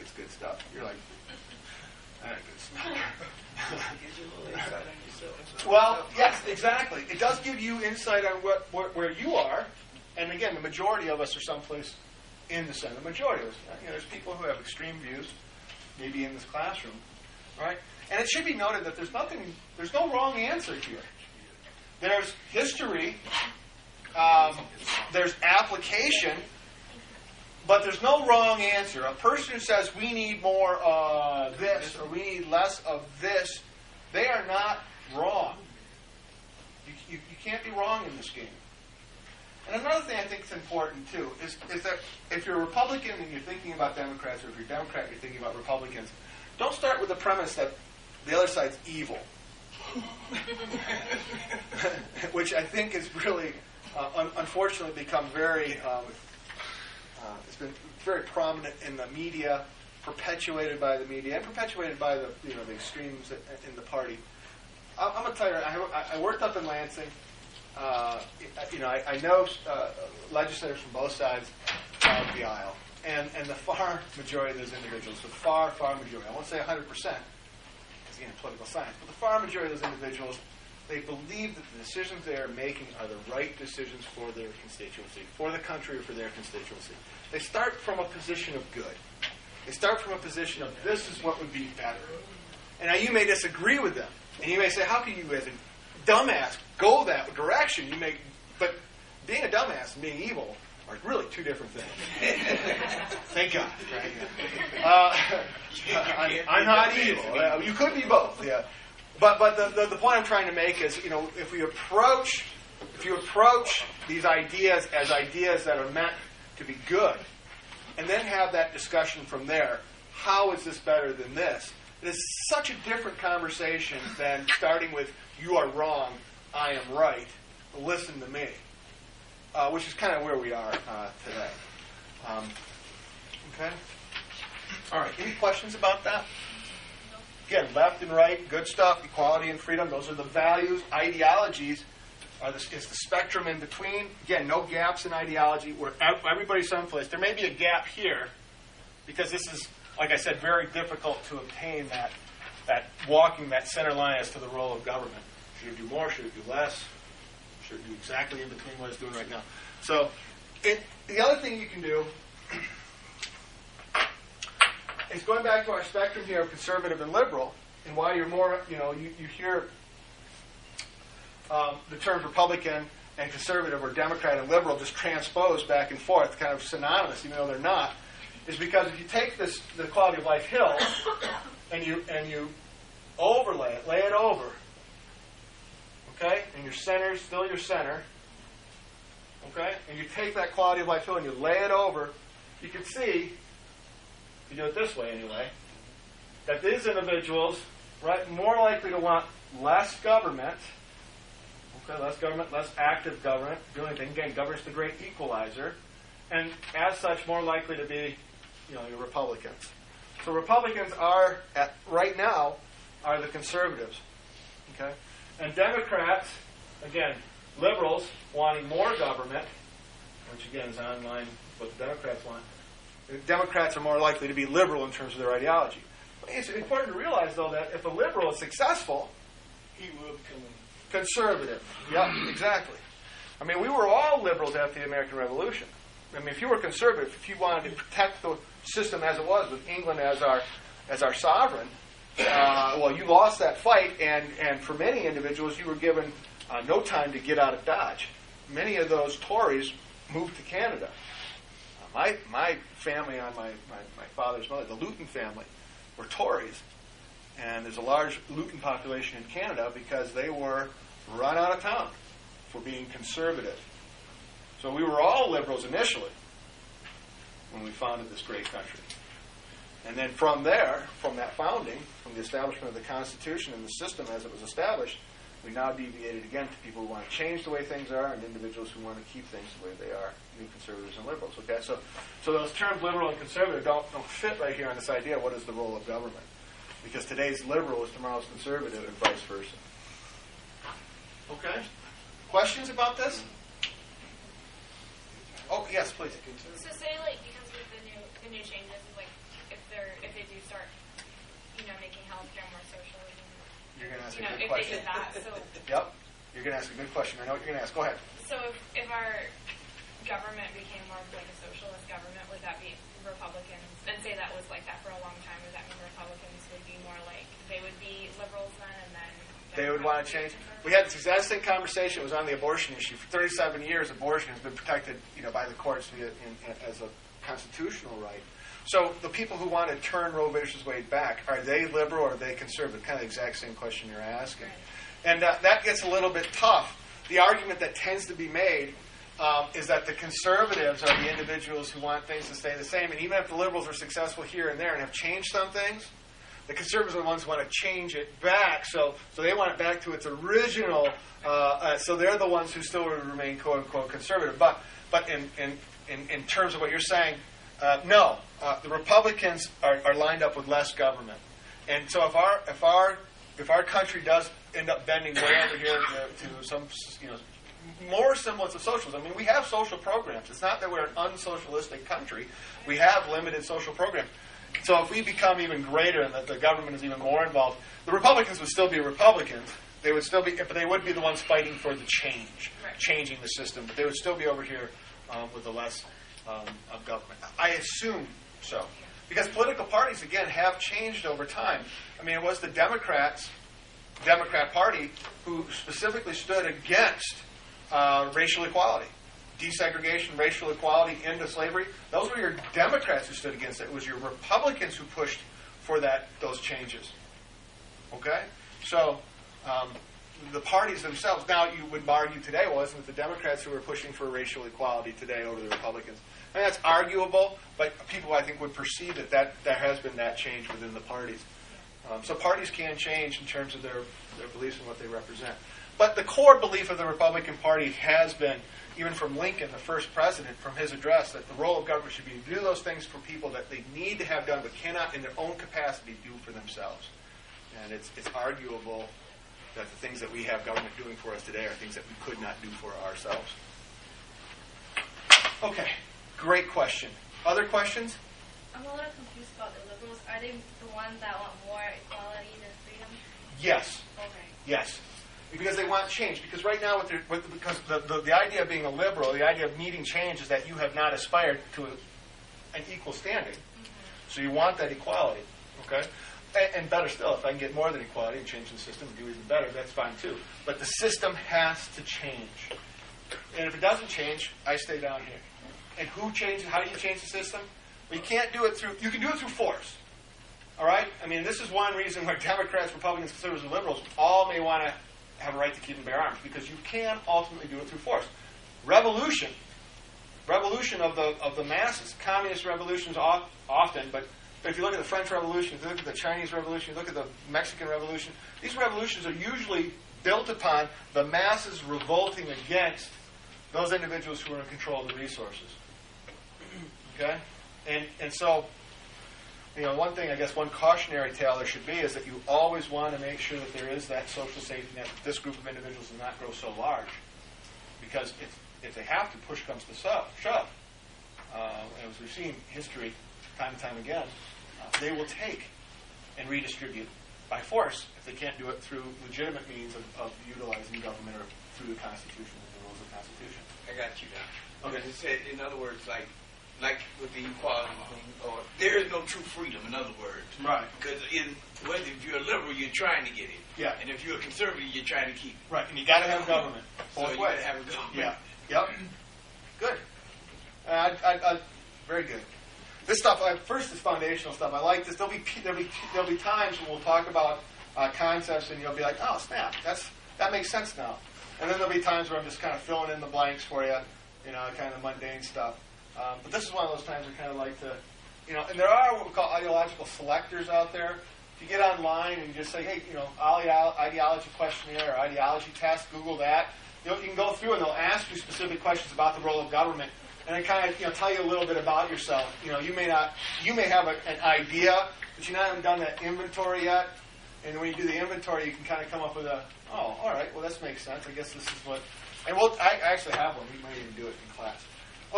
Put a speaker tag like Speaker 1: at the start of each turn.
Speaker 1: it's good stuff. You're like, that ain't good stuff.
Speaker 2: Gives you a little insight on yourself.
Speaker 1: Well, yes, exactly. It does give you insight on where you are. And again, the majority of us are someplace in the center. The majority of us. There's people who have extreme views, maybe in this classroom, right? And it should be noted that there's no wrong answer here. There's history, there's application, but there's no wrong answer. A person who says we need more of this or we need less of this, they are not wrong. You can't be wrong in this game. And another thing I think is important, too, is that if you're a Republican and you're thinking about Democrats, or if you're a Democrat and you're thinking about Republicans, don't start with the premise that the other side's evil. Which I think has really, unfortunately, become very, it's been very prominent in the media, perpetuated by the media, and perpetuated by the extremes in the party. I'm going to tell you, I worked up in Lansing. I know legislators from both sides of the aisle, and the far majority of those individuals, the far majority, I won't say 100%, because again, political science, but the far majority of those individuals, they believe that the decisions they are making are the right decisions for their constituency, for the country, or for their constituency. They start from a position of good. They start from a position of this is what would be better. And now you may disagree with them, and you may say, how can you, as a dumbass, go that direction? But being a dumbass and being evil are really two different things. Thank God. Right? I'm not evil. You could be both. Yeah. But the point I'm trying to make is, if you approach these ideas as ideas that are meant to be good, and then have that discussion from there, how is this better than this? It is such a different conversation than starting with, you are wrong, I am right, listen to me, which is kind of where we are today. Okay? All right, any questions about that? Again, left and right, good stuff, equality and freedom, those are the values. Ideologies is the spectrum in between. Again, no gaps in ideology, where everybody's someplace. There may be a gap here, because this is, like I said, very difficult to obtain that walking that center line as to the role of government. Should it do more? Should it do less? Should it do exactly in between what it's doing right now? So, the other thing you can do is going back to our spectrum here of conservative and liberal, and why you're more, you hear the terms Republican and conservative or Democrat and liberal just transposed back and forth, kind of synonymous, even though they're not, is because if you take the quality of life hill and you overlay it, lay it over, okay, and your center is still your center, okay, and you take that quality of life hill and you lay it over, you can see, if you do it this way anyway, that these individuals, right, more likely to want less government. Okay, less government, less active government. The only thing, again, government's the great equalizer, and as such, more likely to be, your Republicans. So Republicans are right now are the conservatives. Okay, and Democrats, again, liberals wanting more government, which again is online what the Democrats want. The Democrats are more likely to be liberal in terms of their ideology. But it's important to realize, though, that if a liberal is successful,
Speaker 2: he will become
Speaker 1: conservative. Yeah, exactly. I mean, we were all liberals after the American Revolution. I mean, if you were conservative, if you wanted to protect the system as it was, with England as our sovereign, well, you lost that fight, and for many individuals, you were given no time to get out of Dodge. Many of those Tories moved to Canada. My family on my father's mother, the Luton family, were Tories. And there's a large Luton population in Canada because they were run out of town for being conservative. So we were all liberals initially when we founded this great country. And then from there, from that founding, from the establishment of the Constitution and the system as it was established, we now deviated again to people who want to change the way things are and individuals who want to keep things the way they are, new conservatives and liberals. Okay, so those terms liberal and conservative don't fit right here on this idea of what is the role of government. Because today's liberal is tomorrow's conservative and vice versa. Okay? Questions about this? Oh, yes, please.
Speaker 3: So say, because with the new changes, if
Speaker 1: You're going to ask a
Speaker 3: you know,
Speaker 1: good
Speaker 3: if
Speaker 1: question.
Speaker 3: they did that. So,
Speaker 1: Yep. You're going to ask a good question. I know what you're going to ask. Go ahead.
Speaker 3: so if our government became more of like a socialist government, would that be Republicans? And say that was like that for a long time. Would that mean Republicans would be more like they would be liberals then, and then
Speaker 1: They would want to change. We had this exact same conversation. It was on the abortion issue. For 37 years, abortion has been protected, by the courts as a constitutional right. So the people who want to turn Roe versus Wade back, are they liberal or are they conservative? Kind of the exact same question you're asking.
Speaker 3: Right.
Speaker 1: And that gets a little bit tough. The argument that tends to be made is that the conservatives are the individuals who want things to stay the same. And even if the liberals are successful here and there and have changed some things, the conservatives are the ones who want to change it back. So they want it back to its original. So they're the ones who still remain quote unquote conservative. But in terms of what you're saying, no. The Republicans are lined up with less government. And so if our country does end up bending way over here to some more semblance of socialism. I mean, we have social programs. It's not that we're an unsocialistic country. We have limited social programs. So if we become even greater and that the government is even more involved, the Republicans would still be Republicans. They would still be, but they would be the ones fighting for the change, changing the system. But they would still be over here with the less of government. I assume so. Because political parties, again, have changed over time. I mean, it was the Democrat Party who specifically stood against racial equality. Desegregation, racial equality, end of slavery. Those were your Democrats who stood against it. It was your Republicans who pushed for those changes. Okay? So, the parties themselves, now you would argue today, well, isn't it the Democrats who are pushing for racial equality today over the Republicans? And that's arguable, but people, I think, would perceive that there has been that change within the parties. So parties can change in terms of their beliefs and what they represent. But the core belief of the Republican Party has been, even from Lincoln, the first president, from his address, that the role of government should be to do those things for people that they need to have done but cannot in their own capacity do for themselves. And it's arguable that the things that we have government doing for us today are things that we could not do for ourselves. Okay, great question. Other questions?
Speaker 4: I'm a little confused about the liberals. Are they the ones that want more equality than freedom?
Speaker 1: Yes.
Speaker 4: Okay.
Speaker 1: Yes. Because they want change. Because right now, because the idea of being a liberal, the idea of needing change is that you have not aspired to an equal standing. Mm-hmm. So you want that equality. Okay? And better still, if I can get more than equality and change the system and do even better, that's fine too. But the system has to change. And if it doesn't change, I stay down here. And who changes? How do you change the system? Well, you can't do it through. You can do it through force. All right. I mean, this is one reason why Democrats, Republicans, conservatives, and liberals all may want to have a right to keep and bear arms, because you can ultimately do it through force. Revolution of the masses. Communist revolutions often, but if you look at the French Revolution, if you look at the Chinese Revolution, you look at the Mexican Revolution, these revolutions are usually built upon the masses revolting against those individuals who are in control of the resources. Okay? And so, one thing, I guess, one cautionary tale there should be is that you always want to make sure that there is that social safety net, that this group of individuals does not grow so large. Because if they have to, push comes to shove. As we've seen in history time and time again, they will take and redistribute by force if they can't do it through legitimate means of utilizing government or through the Constitution and the rules of the Constitution.
Speaker 2: I got you now.
Speaker 1: Okay.
Speaker 2: It said, in other words, like with the equality thing, or there is no true freedom, in other words.
Speaker 1: Right.
Speaker 2: Because whether if you're a liberal, you're trying to get it.
Speaker 1: Yeah.
Speaker 2: And if you're a conservative, you're trying to keep it.
Speaker 1: Right. And you got to have government.
Speaker 2: So you got to have a government.
Speaker 1: Yeah. Yep. Good. Very good. This stuff, first is foundational stuff. I like this. There'll be times when we'll talk about concepts, and you'll be like, "Oh, snap! That makes sense now." And then there'll be times where I'm just kind of filling in the blanks for you, kind of mundane stuff. But this is one of those times I kind of like to, and there are what we call ideological selectors out there. If you get online and you just say, "Hey, ideology questionnaire or ideology test," Google that. You can go through and they'll ask you specific questions about the role of government. And it kind of tell you a little bit about yourself. You may have an idea, but you haven't done that inventory yet. And when you do the inventory, you can kind of come up with all right, well, this makes sense. I guess this is what. And I actually have one. We might even do it in class.